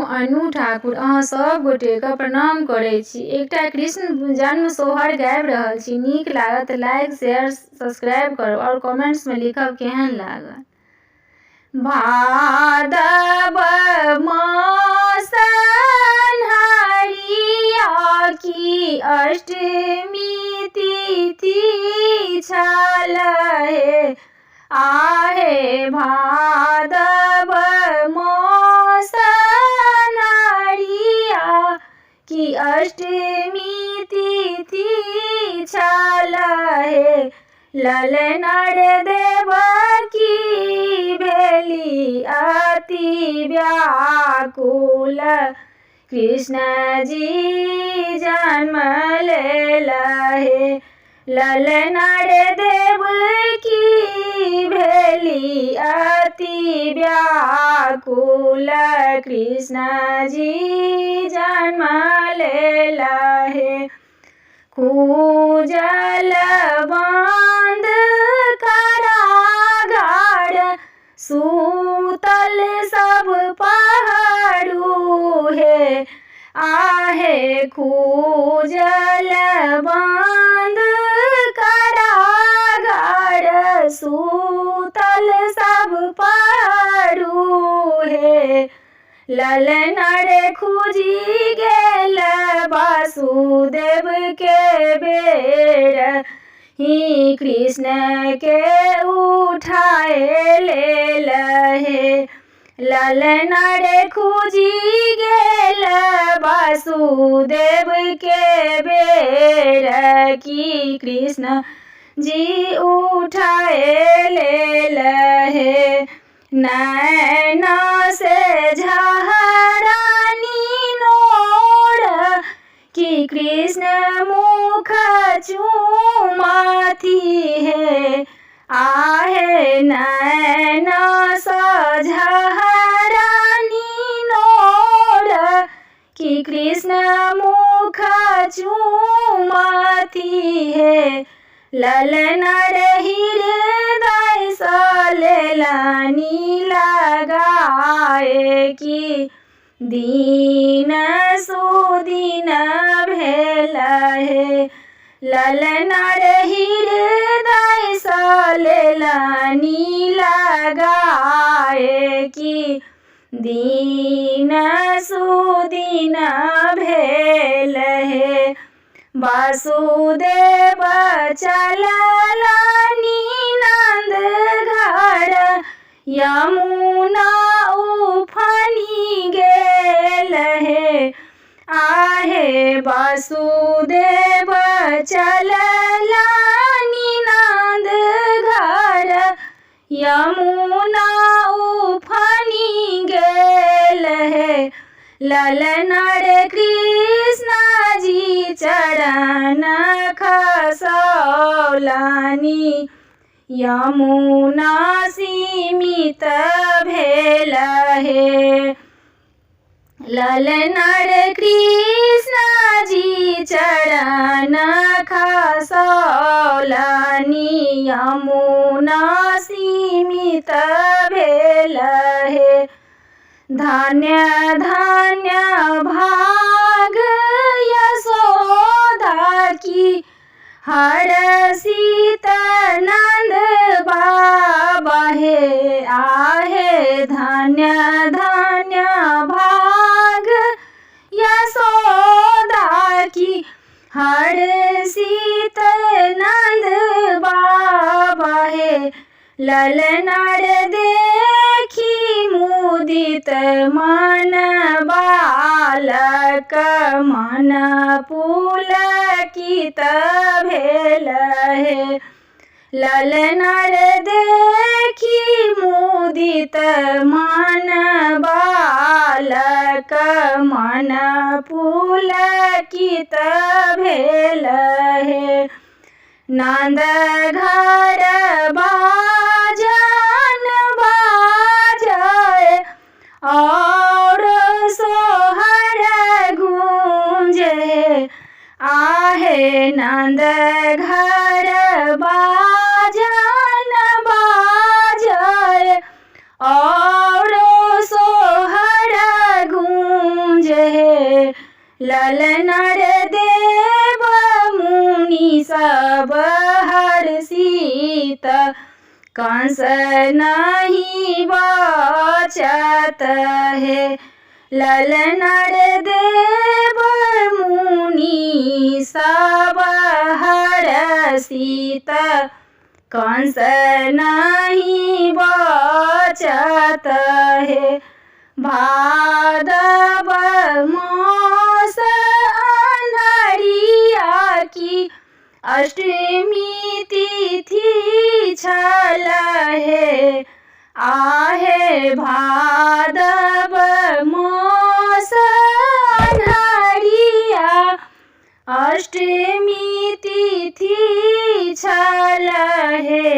अनु ठाकुर अहाँ सब गोटे के प्रणाम करै छी। एकटा कृष्ण जन्म सोहर गाबि रहल छी, नीक लागत लाइक शेयर सब्सक्राइब करब और कमेंट्स में लिखब केहन लागल। भादव मास अन्हरिया की अष्टमी तिथि छलहे, आहे भादव मास अन्हरिया की अष्टमी तिथि छलहे, ललनर देवकी भेली अति व्याकुल, कृष्ण जी जन्म लेलहे। ललनर देवकी भेली अति व्याकुल, कृष्ण जी जन्म लेलहे। खूजल बांध कारागार, सूतल सब पहरू हे, आहे खूजल बांध कारागार, सूतल सब पहरू हे। ललनर खूजी गेल वासुदेव के बेर, ही कृष्ण के उठाए लेलहे। ललनर खूजी गेल वासुदेव के बेर, की कृष्ण जी उठाए लेलहे। नैना से झहरानी नोर, की कृष्ण मुख चूमाती है, आहे नैना से झहरानी नोर, की कृष्ण मुख चूमाती है। ललनर हृदय से लेलनी लगाए, की दीन सुदीन भेलहे। ललनर हृदय से लेलनी लगाए, की दीन सुदीन भेलहे। वासुदेव चललनि नंद घर, यमुना उफनी गेलहे, आहे वासुदेव चललनि नंद घर, यमुना उफनी गेलहे। ललनर कृष्ण जी चरण खसौलनि, यमुना सीमित भेलहे। ललनर कृष्ण जी चरण खसौलनि, यमुना सीमित भेलहे। धन्य धन्य भाग यशोदा की, हर्षित नंद बाबा हे, आहे धन्य धन्य भाग यशोदा की, हर्षित नंद बाबा हे। ललनर देखी मुदित मन बालक, मन पुलकित भेलहे। ललनर देखी मुदित मन बालक, मन पुलकित भेलहे। नंद घर बाजन बाजय, और सोहर गूंजे, आहे नंद घर बाजन बाजय, और सोहर गूंजे। ललनर देव मुनि सब हर्षित, कंस नहीं बचत है। ललनर देव मुनि सब हर्षित, कंस नहीं बचत है। भादव मास अन्हरिया की अष्टमी तिथि छल है। आहे भादव मास अन्हरिया अष्टमी तिथि छल है।